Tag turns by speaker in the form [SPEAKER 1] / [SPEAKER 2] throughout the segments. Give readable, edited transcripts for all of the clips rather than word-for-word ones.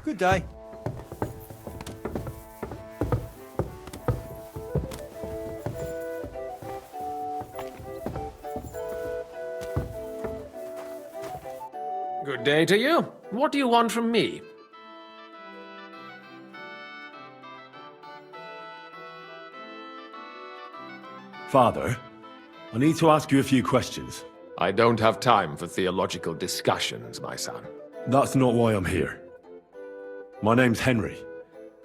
[SPEAKER 1] Good day.
[SPEAKER 2] Good day to you. What do you want from me?
[SPEAKER 3] Father, I need to ask you a few questions.
[SPEAKER 2] I don't have time for theological discussions, my son.
[SPEAKER 3] That's not why I'm here. My name's Henry,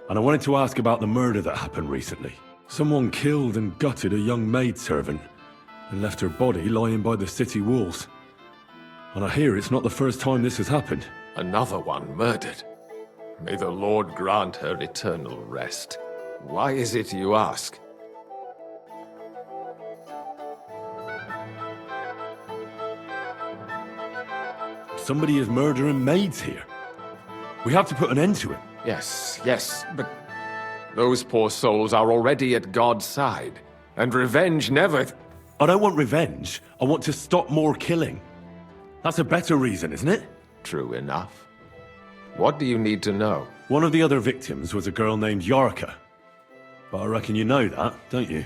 [SPEAKER 3] and I wanted to ask about the murder that happened recently. Someone killed and gutted a young maidservant and left her body lying by the city walls. And I hear it's not the first time this has happened.
[SPEAKER 2] Another one murdered. May the Lord grant her eternal rest. Why is it you ask?
[SPEAKER 3] Somebody is murdering maids here. We have to put an end to it.
[SPEAKER 2] Yes, but those poor souls are already at God's side, and revenge never...
[SPEAKER 3] I don't want revenge. I want to stop more killing. That's a better reason, isn't it?
[SPEAKER 2] True enough. What do you need to know?
[SPEAKER 3] One of the other victims was a girl named Yarka. But I reckon you know that, don't you?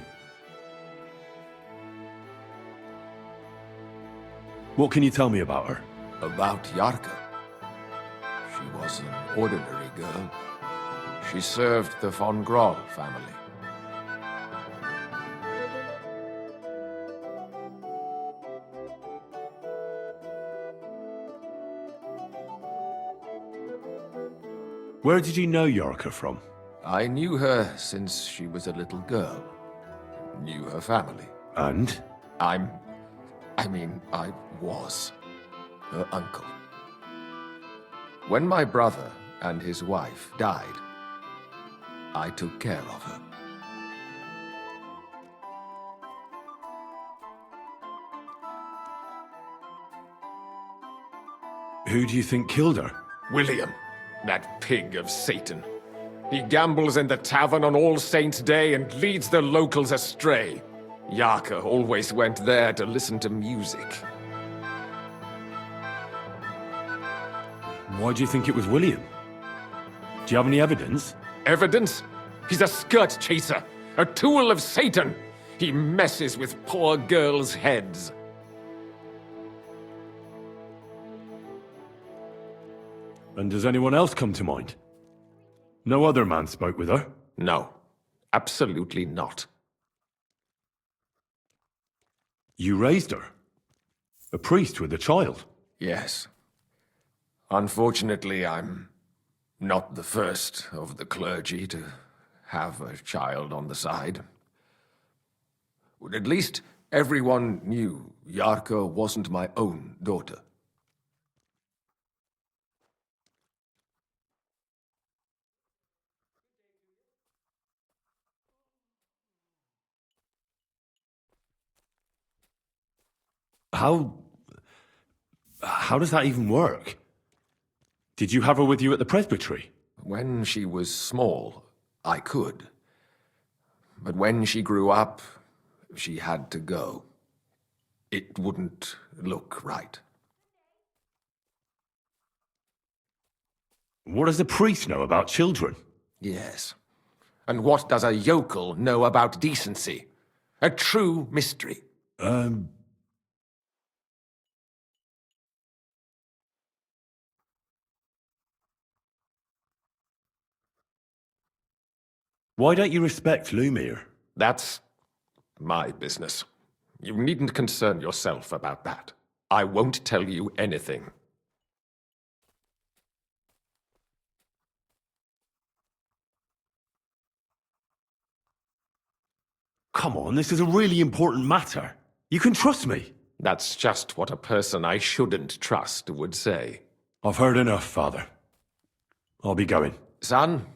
[SPEAKER 3] What can you tell me about her?
[SPEAKER 2] About Yarka. She was an ordinary girl. She served the von Groll family.
[SPEAKER 3] Where did you know Yarka from?
[SPEAKER 2] I knew her since she was a little girl. Knew her family.
[SPEAKER 3] And?
[SPEAKER 2] I was her uncle. When my brother and his wife died, I took care of her.
[SPEAKER 3] Who do you think killed her?
[SPEAKER 2] William, that pig of Satan. He gambles in the tavern on All Saints' Day and leads the locals astray. Yarka always went there to listen to music.
[SPEAKER 3] Why do you think it was William? Do you have any evidence?
[SPEAKER 2] Evidence? He's a skirt chaser, a tool of Satan. He messes with poor girls' heads.
[SPEAKER 3] And does anyone else come to mind? No other man spoke with her?
[SPEAKER 2] No, absolutely not.
[SPEAKER 3] You raised her? A priest with a child?
[SPEAKER 2] Yes. Unfortunately, I'm not the first of the clergy to have a child on the side. At least everyone knew Yarka wasn't my own daughter.
[SPEAKER 3] How does that even work? Did you have her with you at the presbytery?
[SPEAKER 2] When she was small, I could. But when she grew up, she had to go. It wouldn't look right.
[SPEAKER 3] What does the priest know about children?
[SPEAKER 2] Yes. And what does a yokel know about decency? A true mystery.
[SPEAKER 3] Why don't you respect Lumir?
[SPEAKER 2] That's my business. You needn't concern yourself about that. I won't tell you anything.
[SPEAKER 3] Come on, this is a really important matter. You can trust me.
[SPEAKER 2] That's just what a person I shouldn't trust would say.
[SPEAKER 3] I've heard enough, Father. I'll be going.
[SPEAKER 2] Son,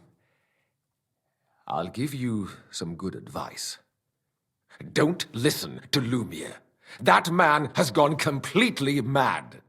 [SPEAKER 2] I'll give you some good advice. Don't listen to Lumir. That man has gone completely mad.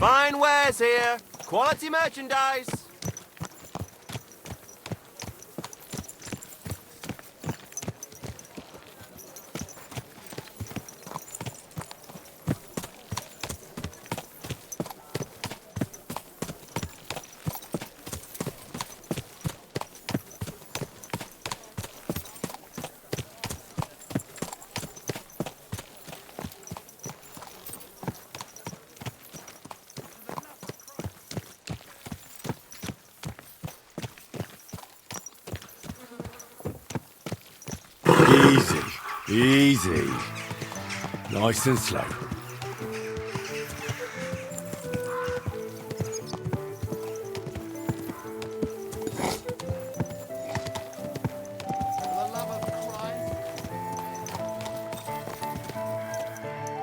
[SPEAKER 1] Fine wares here. Quality merchandise.
[SPEAKER 3] Easy, easy. Nice and slow.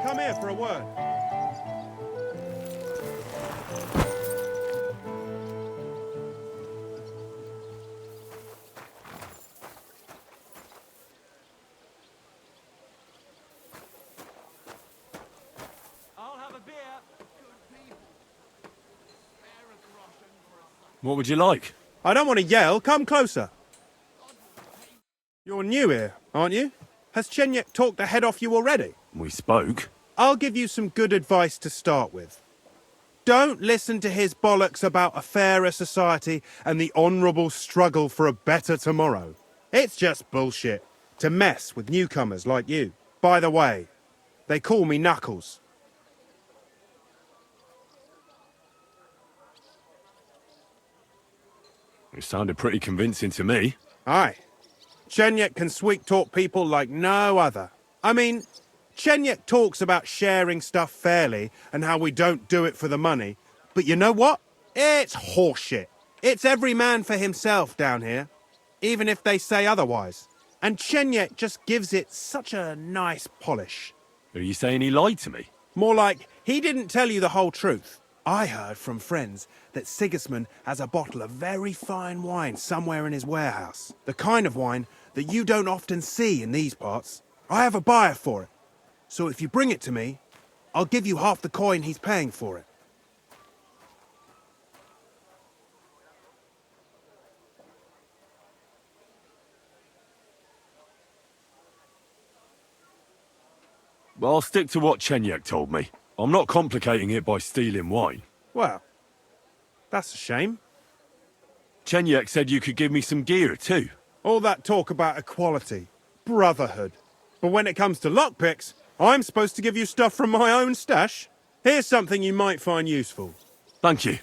[SPEAKER 4] Come here for a word.
[SPEAKER 1] I'll have a beer.
[SPEAKER 3] What would you like?
[SPEAKER 4] I don't want to yell. Come closer. You're new here, aren't you? Has Chenyek talked the head off you already?
[SPEAKER 3] We spoke.
[SPEAKER 4] I'll give you some good advice to start with. Don't listen to his bollocks about a fairer society and the honourable struggle for a better tomorrow. It's just bullshit to mess with newcomers like you. By the way, they call me Knuckles.
[SPEAKER 3] It sounded pretty convincing to me.
[SPEAKER 4] Aye. Chenyek can sweet-talk people like no other. I mean, Chenyek talks about sharing stuff fairly and how we don't do it for the money. But you know what? It's horseshit. It's every man for himself down here, even if they say otherwise. And Chenyek just gives it such a nice polish.
[SPEAKER 3] Are you saying he lied to me?
[SPEAKER 4] More like, he didn't tell you the whole truth. I heard from friends that Sigismund has a bottle of very fine wine somewhere in his warehouse. The kind of wine that you don't often see in these parts. I have a buyer for it. So if you bring it to me, I'll give you half the coin he's paying for it.
[SPEAKER 3] Well, I'll stick to what Chenyek told me. I'm not complicating it by stealing wine.
[SPEAKER 4] Well, that's a shame.
[SPEAKER 3] Chenyek said you could give me some gear too.
[SPEAKER 4] All that talk about equality, brotherhood. But when it comes to lockpicks, I'm supposed to give you stuff from my own stash. Here's something you might find useful.
[SPEAKER 3] Thank you.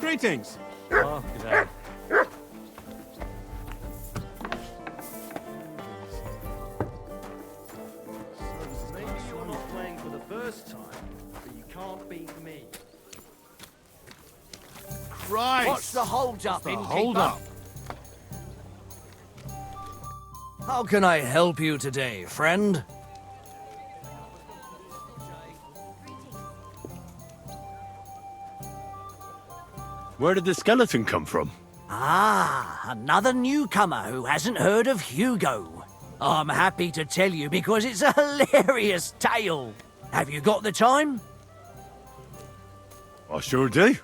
[SPEAKER 4] Greetings.
[SPEAKER 3] Oh, g'day.
[SPEAKER 1] Maybe you're not playing for the first time, but you can't beat me.
[SPEAKER 4] Christ!
[SPEAKER 5] What's the hold-up, innkeeper?
[SPEAKER 2] Hold up.
[SPEAKER 5] How can I help you today, friend?
[SPEAKER 3] Where did the skeleton come from?
[SPEAKER 5] Ah, another newcomer who hasn't heard of Hugo. I'm happy to tell you because it's a hilarious tale. Have you got the time?
[SPEAKER 3] I sure do.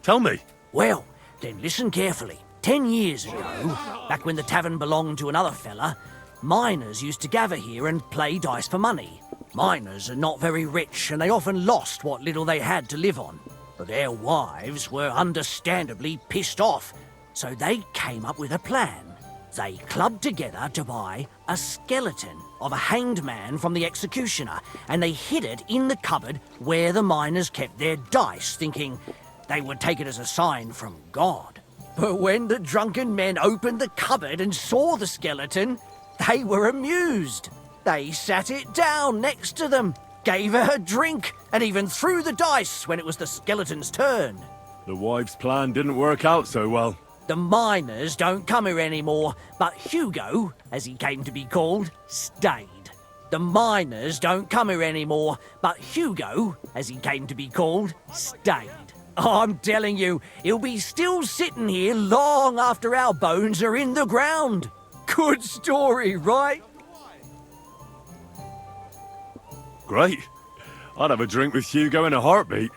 [SPEAKER 3] Tell me.
[SPEAKER 5] Well, then listen carefully. 10 years ago, back when the tavern belonged to another fella, miners used to gather here and play dice for money. Miners are not very rich and they often lost what little they had to live on. But their wives were understandably pissed off, so they came up with a plan. They clubbed together to buy a skeleton of a hanged man from the executioner, and they hid it in the cupboard where the miners kept their dice, thinking they would take it as a sign from God. But when the drunken men opened the cupboard and saw the skeleton, they were amused. They sat it down next to them, gave her a drink, and even threw the dice when it was the skeleton's turn.
[SPEAKER 3] The wife's plan didn't work out so well.
[SPEAKER 5] The miners don't come here anymore, but Hugo, as he came to be called, stayed. The miners don't come here anymore, but Hugo, as he came to be called, stayed. I'm telling you, he'll be still sitting here long after our bones are in the ground. Good story, right?
[SPEAKER 3] Great. I'd have a drink with Hugo in a heartbeat.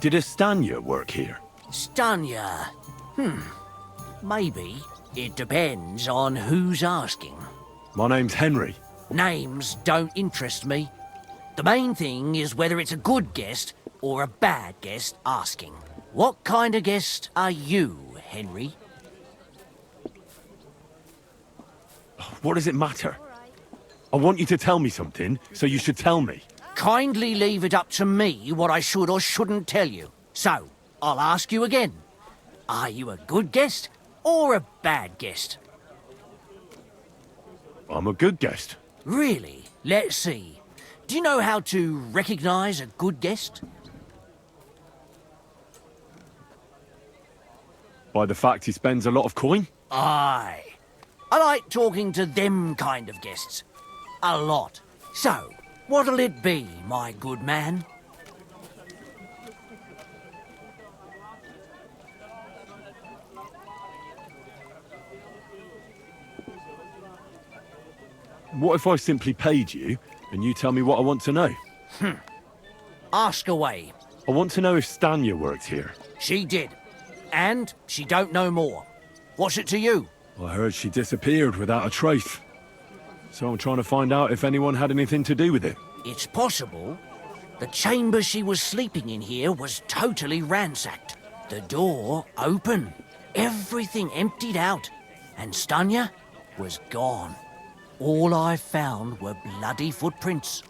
[SPEAKER 3] Did Estanya work here?
[SPEAKER 5] Stanya. Maybe. It depends on who's asking.
[SPEAKER 3] My name's Henry.
[SPEAKER 5] Names don't interest me. The main thing is whether it's a good guest or a bad guest asking. What kind of guest are you, Henry?
[SPEAKER 3] What does it matter? I want you to tell me something, so you should tell me.
[SPEAKER 5] Kindly leave it up to me what I should or shouldn't tell you. So, I'll ask you again. Are you a good guest or a bad guest?
[SPEAKER 3] I'm a good guest.
[SPEAKER 5] Really? Let's see. Do you know how to recognise a good guest?
[SPEAKER 3] By the fact he spends a lot of coin?
[SPEAKER 5] Aye. I like talking to them kind of guests. A lot. So, what'll it be, my good man?
[SPEAKER 3] What if I simply paid you, and you tell me what I want to know?
[SPEAKER 5] Ask away.
[SPEAKER 3] I want to know if Stanya worked here.
[SPEAKER 5] She did. And she don't know more. What's it to you?
[SPEAKER 3] I heard she disappeared without a trace. So I'm trying to find out if anyone had anything to do with it.
[SPEAKER 5] It's possible. The chamber she was sleeping in here was totally ransacked. The door open. Everything emptied out. And Stanya was gone. All I found were bloody footprints.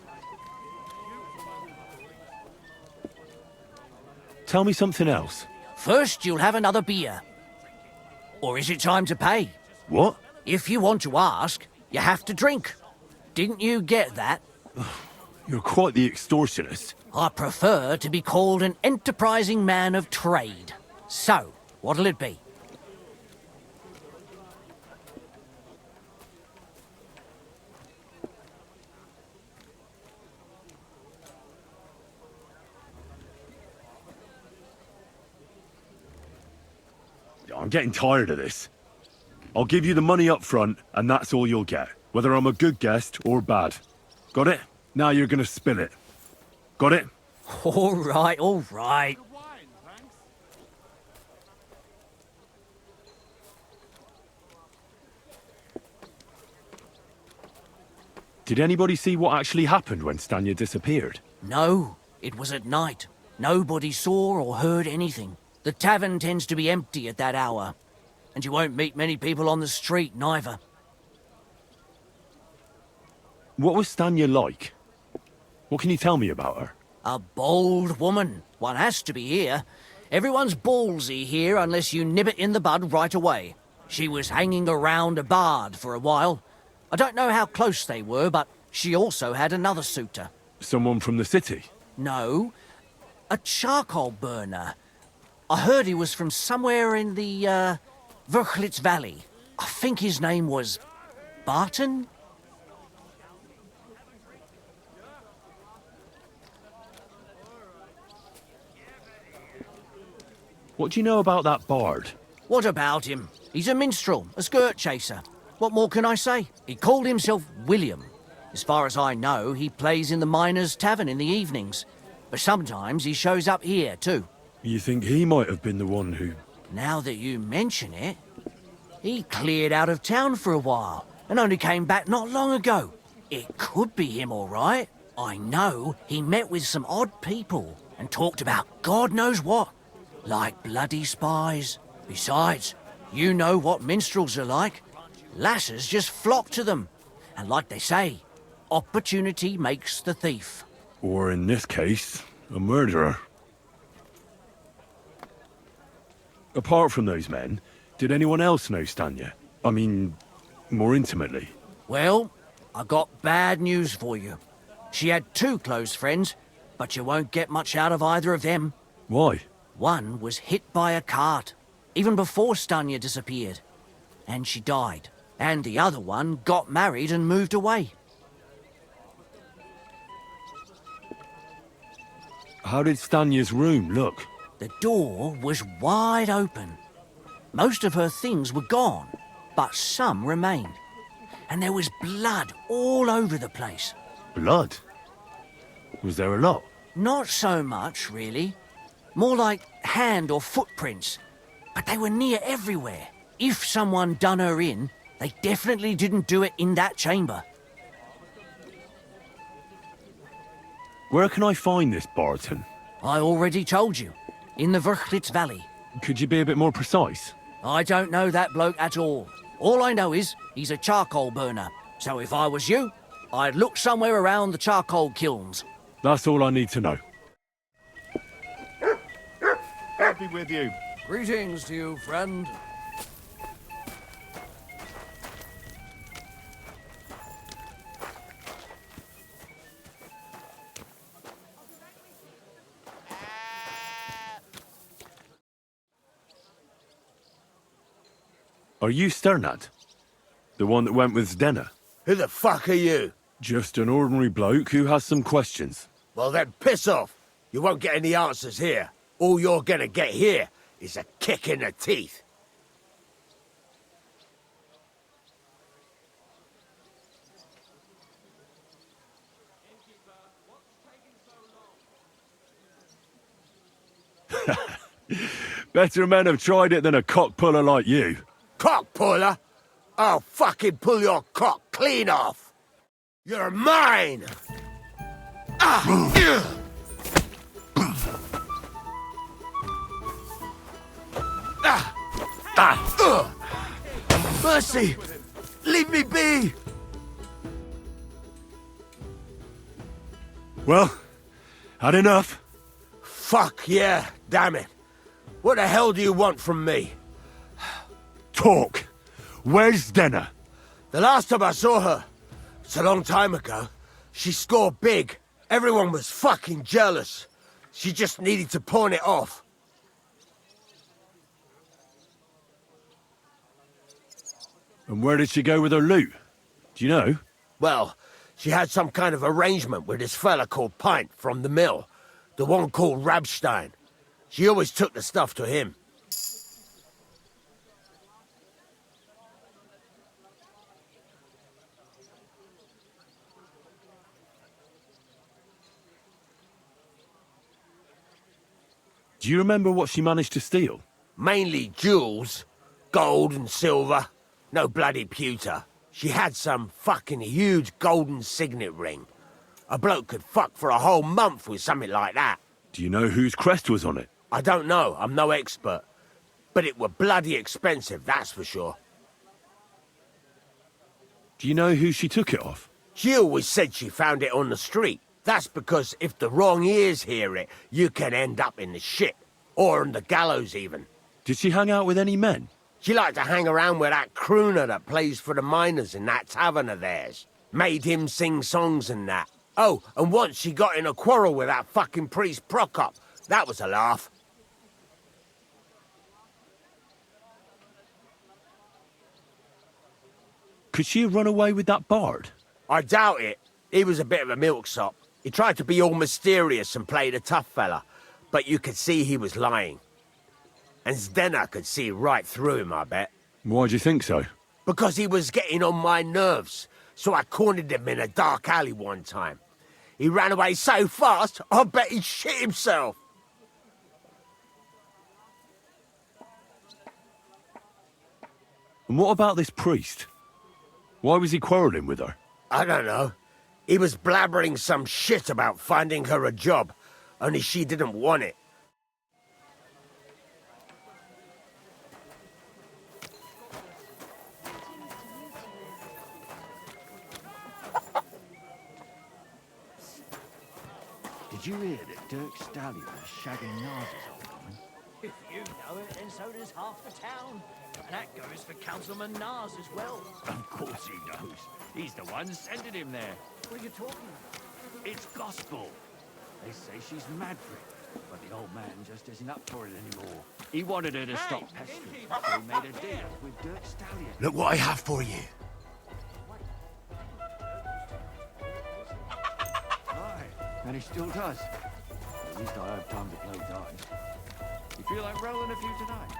[SPEAKER 3] Tell me something else.
[SPEAKER 5] First, you'll have another beer. Or is it time to pay?
[SPEAKER 3] What?
[SPEAKER 5] If you want to ask, you have to drink. Didn't you get that?
[SPEAKER 3] You're quite the extortionist.
[SPEAKER 5] I prefer to be called an enterprising man of trade. So, what'll it be?
[SPEAKER 3] I'm getting tired of this. I'll give you the money up front, and that's all you'll get. Whether I'm a good guest or bad. Got it? Now you're gonna spill it. Got it?
[SPEAKER 5] All right, all right.
[SPEAKER 3] Did anybody see what actually happened when Stanya disappeared?
[SPEAKER 5] No, it was at night. Nobody saw or heard anything. The tavern tends to be empty at that hour. And you won't meet many people on the street, neither.
[SPEAKER 3] What was Stanya like? What can you tell me about her?
[SPEAKER 5] A bold woman. One has to be here. Everyone's ballsy here unless you nib it in the bud right away. She was hanging around a bard for a while. I don't know how close they were, but she also had another suitor.
[SPEAKER 3] Someone from the city?
[SPEAKER 5] No, a charcoal burner. I heard he was from somewhere in the, Verchlitz Valley. I think his name was Barton?
[SPEAKER 3] What do you know about that bard?
[SPEAKER 5] What about him? He's a minstrel, a skirt chaser. What more can I say? He called himself William. As far as I know, he plays in the Miners' Tavern in the evenings. But sometimes he shows up here, too.
[SPEAKER 3] You think he might have been the one who...
[SPEAKER 5] Now that you mention it, he cleared out of town for a while and only came back not long ago. It could be him, all right. I know he met with some odd people and talked about God knows what, like bloody spies. Besides, you know what minstrels are like. Lasses just flock to them. And like they say, opportunity makes the thief.
[SPEAKER 3] Or in this case, a murderer. Apart from those men, did anyone else know Stanya? I mean, more intimately.
[SPEAKER 5] Well, I got bad news for you. She had 2 close friends, but you won't get much out of either of them.
[SPEAKER 3] Why?
[SPEAKER 5] One was hit by a cart, even before Stanya disappeared. And she died. And the other one got married and moved away.
[SPEAKER 3] How did Stanya's room look?
[SPEAKER 5] The door was wide open. Most of her things were gone, but some remained. And there was blood all over the place.
[SPEAKER 3] Blood? Was there a lot?
[SPEAKER 5] Not so much, really. More like hand or footprints. But they were near everywhere. If someone done her in, they definitely didn't do it in that chamber.
[SPEAKER 3] Where can I find this Barton?
[SPEAKER 5] I already told you. In the Verchlitz Valley.
[SPEAKER 3] Could you be a bit more precise?
[SPEAKER 5] I don't know that bloke at all. All I know is he's a charcoal burner. So if I was you, I'd look somewhere around the charcoal kilns.
[SPEAKER 3] That's all I need to know. I'll be with you.
[SPEAKER 5] Greetings to you, friend.
[SPEAKER 3] Are you Sternad? The one that went with Zdenna?
[SPEAKER 6] Who the fuck are you?
[SPEAKER 3] Just an ordinary bloke who has some questions.
[SPEAKER 6] Well then, piss off. You won't get any answers here. All you're gonna get here is a kick in the teeth.
[SPEAKER 3] Better men have tried it than a cock puller like you.
[SPEAKER 6] Cock puller? I'll fucking pull your cock clean off. You're mine! Mercy! Leave me be!
[SPEAKER 3] Well, had enough?
[SPEAKER 6] Fuck yeah, damn it. What the hell do you want from me?
[SPEAKER 3] Talk! Where's Zdenna?
[SPEAKER 6] The last time I saw her, it's a long time ago, she scored big. Everyone was fucking jealous. She just needed to pawn it off.
[SPEAKER 3] And where did she go with her loot? Do you know?
[SPEAKER 6] Well, she had some kind of arrangement with this fella called Pint from the mill. The one called Rabstein. She always took the stuff to him.
[SPEAKER 3] Do you remember what she managed to steal?
[SPEAKER 6] Mainly jewels. Gold and silver. No bloody pewter. She had some fucking huge golden signet ring. A bloke could fuck for a whole month with something like that.
[SPEAKER 3] Do you know whose crest was on it?
[SPEAKER 6] I don't know, I'm no expert. But it were bloody expensive, that's for sure.
[SPEAKER 3] Do you know who she took it off?
[SPEAKER 6] She always said she found it on the street. That's because if the wrong ears hear it, you can end up in the shit. Or on the gallows even.
[SPEAKER 3] Did she hang out with any men?
[SPEAKER 6] She liked to hang around with that crooner that plays for the miners in that tavern of theirs. Made him sing songs and that. Oh, and once she got in a quarrel with that fucking priest Prokop. That was a laugh.
[SPEAKER 3] Could she have run away with that bard?
[SPEAKER 6] I doubt it. He was a bit of a milksop. He tried to be all mysterious and play the tough fella, but you could see he was lying. And Zdenna could see right through him, I bet.
[SPEAKER 3] Why do you think so?
[SPEAKER 6] Because he was getting on my nerves, so I cornered him in a dark alley one time. He ran away so fast, I bet he shit himself.
[SPEAKER 3] And what about this priest? Why was he quarrelling with her?
[SPEAKER 6] I don't know. He was blabbering some shit about finding her a job, only she didn't want it.
[SPEAKER 1] Did you hear that Dirk Stallion was shagging Nars's old woman?
[SPEAKER 5] If you know it, then so does half the town. And that goes for Councilman Nars as well.
[SPEAKER 7] Of course he knows. He's the one sending him there.
[SPEAKER 5] What are you talking about?
[SPEAKER 7] It's gospel. They say she's mad for it, but the old man just isn't up for it anymore. He wanted her to stop pestering, so he made a deal with Dirk Stallion.
[SPEAKER 6] Look what I have for you.
[SPEAKER 7] Aye, and he still does. At least I have time to play dice. You feel like rolling a few tonight?